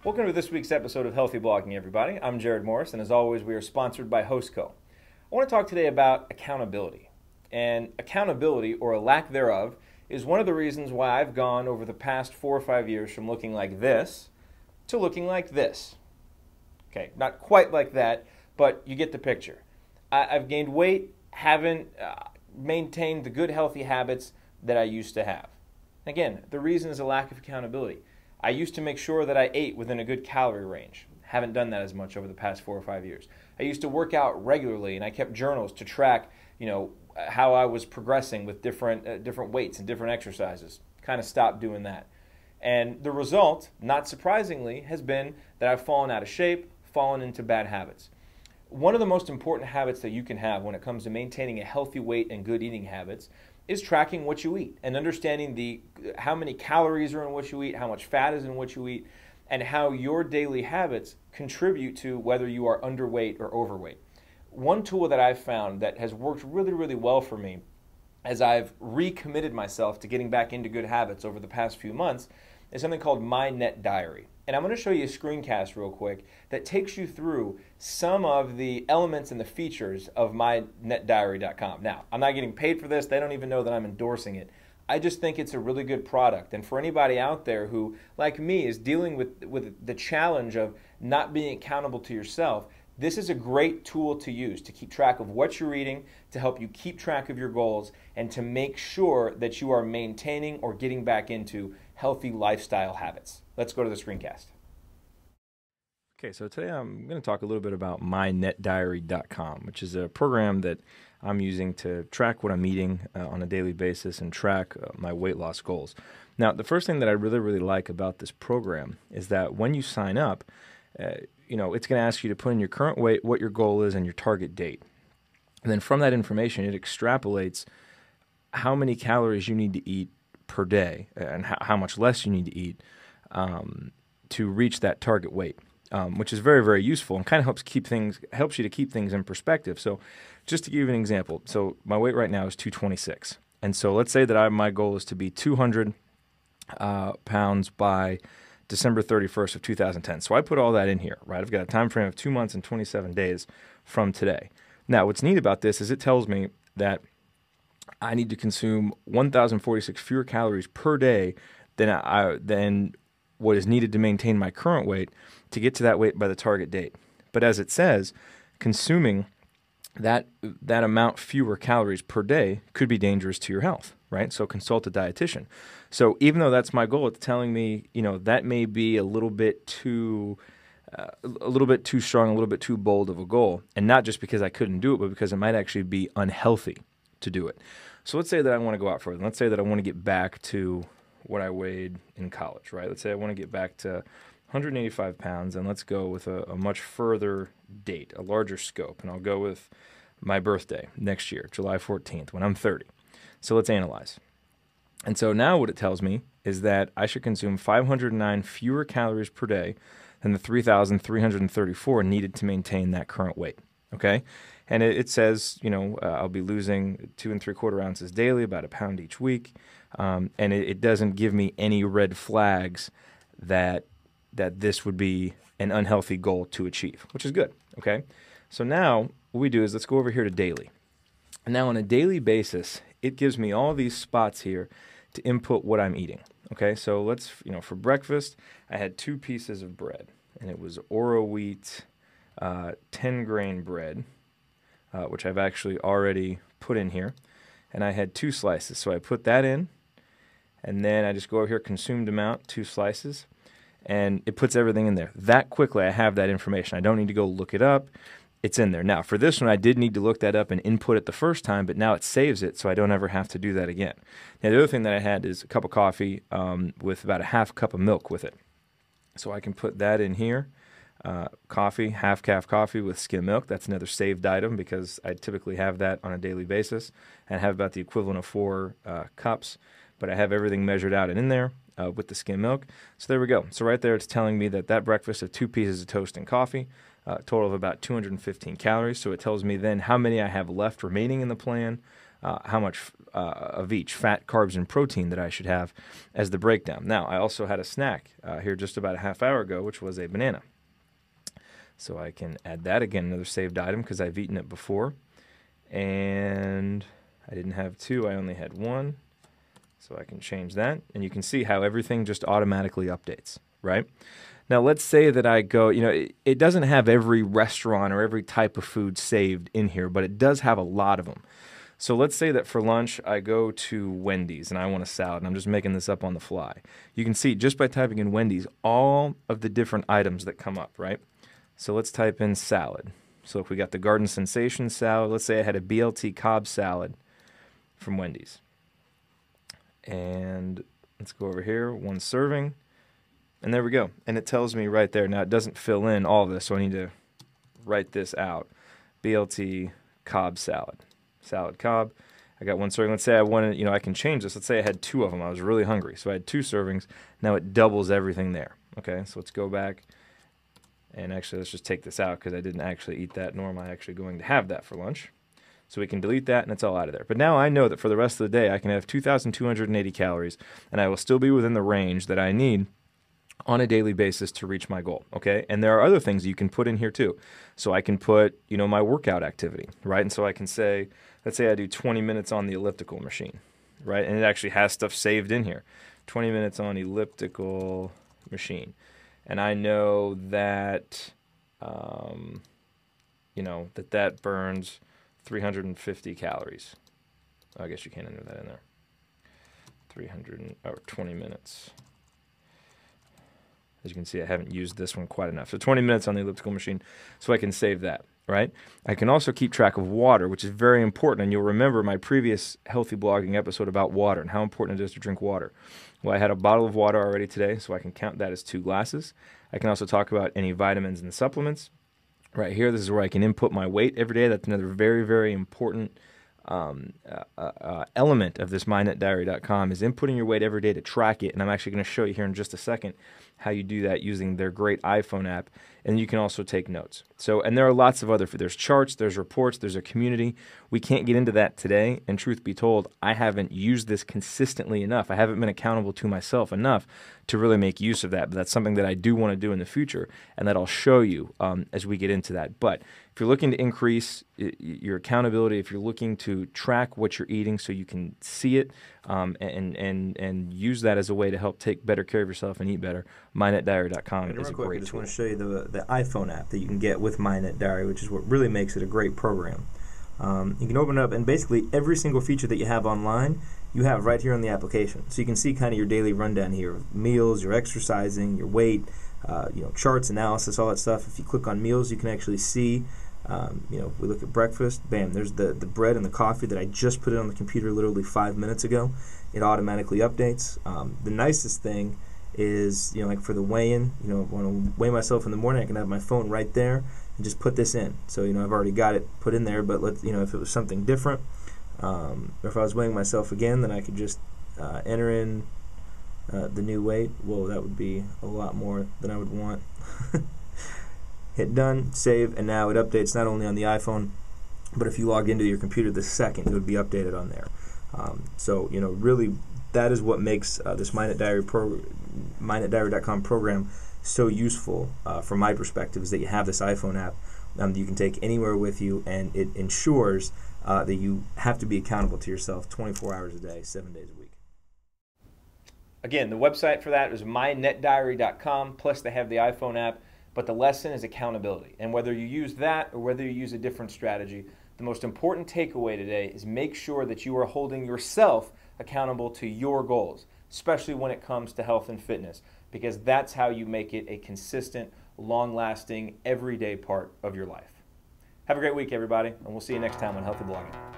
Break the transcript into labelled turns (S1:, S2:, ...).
S1: Welcome to this week's episode of Healthy Blogging, everybody. I'm Jared Morris, and as always, we are sponsored by Hostco. I want to talk today about accountability. And accountability, or a lack thereof, is one of the reasons why I've gone over the past 4 or 5 years from looking like this to looking like this. Okay, not quite like that, but you get the picture. I've gained weight, haven't maintained the good healthy habits that I used to have. Again, the reason is a lack of accountability. I used to make sure that I ate within a good calorie range. Haven't done that as much over the past 4 or 5 years. I used to work out regularly, and I kept journals to track, how I was progressing with different weights and different exercises. Kind of stopped doing that. And the result, not surprisingly, has been that I've fallen out of shape, fallen into bad habits. One of the most important habits that you can have when it comes to maintaining a healthy weight and good eating habits is tracking what you eat and understanding how many calories are in what you eat, how much fat is in what you eat, and how your daily habits contribute to whether you are underweight or overweight. One tool that I've found that has worked really, really well for me as I've recommitted myself to getting back into good habits over the past few months is something called MyNetDiary. And I'm going to show you a screencast real quick that takes you through some of the elements and the features of MyNetDiary.com. Now, I'm not getting paid for this. They don't even know that I'm endorsing it. I just think it's a really good product. And for anybody out there who, like me, is dealing with the challenge of not being accountable to yourself, this is a great tool to use to keep track of what you're eating, to help you keep track of your goals, and to make sure that you are maintaining or getting back into healthy lifestyle habits. Let's go to the screencast. Okay, so today I'm going to talk a little bit about MyNetDiary.com, which is a program that I'm using to track what I'm eating on a daily basis and track my weight loss goals. Now, the first thing that I really, really like about this program is that when you sign up, it's going to ask you to put in your current weight, what your goal is, and your target date. And then from that information, it extrapolates how many calories you need to eat per day and how much less you need to eat to reach that target weight, which is very, very useful and kind of helps you to keep things in perspective. So just to give you an example, so my weight right now is 226. And so let's say that my goal is to be 200 pounds by December 31st of 2010. So I put all that in here, right? I've got a time frame of 2 months and 27 days from today. Now, what's neat about this is it tells me that I need to consume 1,046 fewer calories per day than what is needed to maintain my current weight to get to that weight by the target date. But as it says, consuming that amount fewer calories per day could be dangerous to your health, right? So consult a dietitian. So even though that's my goal, it's telling me, that may be a little bit too strong, a little bit too bold of a goal, and not just because I couldn't do it, but because it might actually be unhealthy to do it. So let's say that I want to go out further. Let's say that I want to get back to what I weighed in college, right? Let's say I want to get back to 185 pounds, and let's go with a much further date, a larger scope, and I'll go with my birthday next year, July 14th, when I'm 30. So let's analyze. And so now what it tells me is that I should consume 509 fewer calories per day than the 3,334 needed to maintain that current weight, okay? And it says, I'll be losing 2 3/4 ounces daily, about a pound each week. And it doesn't give me any red flags that this would be an unhealthy goal to achieve, which is good, okay? So now what we do is let's go over here to daily. And now on a daily basis, it gives me all these spots here to input what I'm eating, okay? So let's, for breakfast, I had 2 pieces of bread, and it was Oro wheat 10-grain bread, which I've actually already put in here. And I had 2 slices. So I put that in, and then I just go over here, consumed amount, 2 slices, and it puts everything in there. That quickly, I have that information. I don't need to go look it up. It's in there. Now, for this one, I did need to look that up and input it the first time, but now it saves it, so I don't ever have to do that again. Now, the other thing that I had is a cup of coffee with about a half cup of milk with it. So I can put that in here. Coffee, half-calf coffee with skim milk. That's another saved item because I typically have that on a daily basis and have about the equivalent of 4 cups. But I have everything measured out and in there with the skim milk. So there we go. So right there it's telling me that breakfast of 2 pieces of toast and coffee a total of about 215 calories. So it tells me then how many I have left remaining in the plan, how much of each, fat, carbs, and protein that I should have as the breakdown. Now, I also had a snack here just about a half hour ago, which was a banana. So I can add that, again, another saved item because I've eaten it before. And I didn't have 2, I only had 1. So I can change that, and you can see how everything just automatically updates, right? Now, let's say that I go, it doesn't have every restaurant or every type of food saved in here, but it does have a lot of them. So let's say that for lunch, I go to Wendy's and I want a salad, and I'm just making this up on the fly. You can see just by typing in Wendy's, all of the different items that come up, right? So let's type in salad. So if we got the Garden Sensation salad, let's say I had a BLT Cobb salad from Wendy's. And let's go over here, 1 serving, and there we go. And it tells me right there. Now, it doesn't fill in all of this, so I need to write this out. BLT Cobb salad. Salad Cobb. I got 1 serving. Let's say I wanted, I can change this. Let's say I had 2 of them. I was really hungry, so I had 2 servings. Now it doubles everything there. Okay, so let's go back. And actually, let's just take this out because I didn't actually eat that, nor am I actually going to have that for lunch. So we can delete that, and it's all out of there. But now I know that for the rest of the day, I can have 2,280 calories, and I will still be within the range that I need on a daily basis to reach my goal, okay? And there are other things you can put in here too. So I can put, my workout activity, right? And so I can say, let's say I do 20 minutes on the elliptical machine, right? And it actually has stuff saved in here. 20 minutes on elliptical machine. And I know that, that burns 350 calories. I guess you can't enter that in there. 20 minutes. As you can see, I haven't used this one quite enough. So 20 minutes on the elliptical machine, so I can save that, right? I can also keep track of water, which is very important. And you'll remember my previous healthy blogging episode about water and how important it is to drink water. Well, I had a bottle of water already today, so I can count that as 2 glasses. I can also talk about any vitamins and supplements. Right here, this is where I can input my weight every day. That's another very, very important element of this MyNetDiary.com is inputting your weight every day to track it. And I'm actually going to show you here in just a second how you do that using their great iPhone app. And you can also take notes. So, and there are lots of other, there's charts, there's reports, there's a community. We can't get into that today. And truth be told, I haven't used this consistently enough. I haven't been accountable to myself enough to really make use of that. But that's something that I do want to do in the future, and that I'll show you as we get into that. But if you're looking to increase your accountability, if you're looking to track what you're eating so you can see it and use that as a way to help take better care of yourself and eat better, MyNetDiary.com is a great tool. I just want to show you the iPhone app that you can get with MyNetDiary, which is what really makes it a great program. You can open it up, and basically every single feature that you have online, you have right here on the application. So you can see kind of your daily rundown here of meals, your exercising, your weight, charts, analysis, all that stuff. If you click on meals, you can actually see, if we look at breakfast, bam, there's the bread and the coffee that I just put in on the computer literally 5 minutes ago. It automatically updates. The nicest thing is, like for the weigh-in, when I weigh myself in the morning, I can have my phone right there and just put this in. So, I've already got it put in there, but if it was something different, or if I was weighing myself again, then I could just enter in the new weight. Whoa, that would be a lot more than I would want. Hit done, save, and now it updates not only on the iPhone, but if you log into your computer the second, it would be updated on there. So, really, that is what makes this MyNetDiary.com program so useful from my perspective, is that you have this iPhone app that you can take anywhere with you, and it ensures that you have to be accountable to yourself 24 hours a day, 7 days a week. Again, the website for that is MyNetDiary.com, plus they have the iPhone app, but the lesson is accountability. And whether you use that or whether you use a different strategy, the most important takeaway today is make sure that you are holding yourself accountable to your goals, especially when it comes to health and fitness, because that's how you make it a consistent, long-lasting, everyday part of your life. Have a great week, everybody, and we'll see you next time on Healthy Blogging.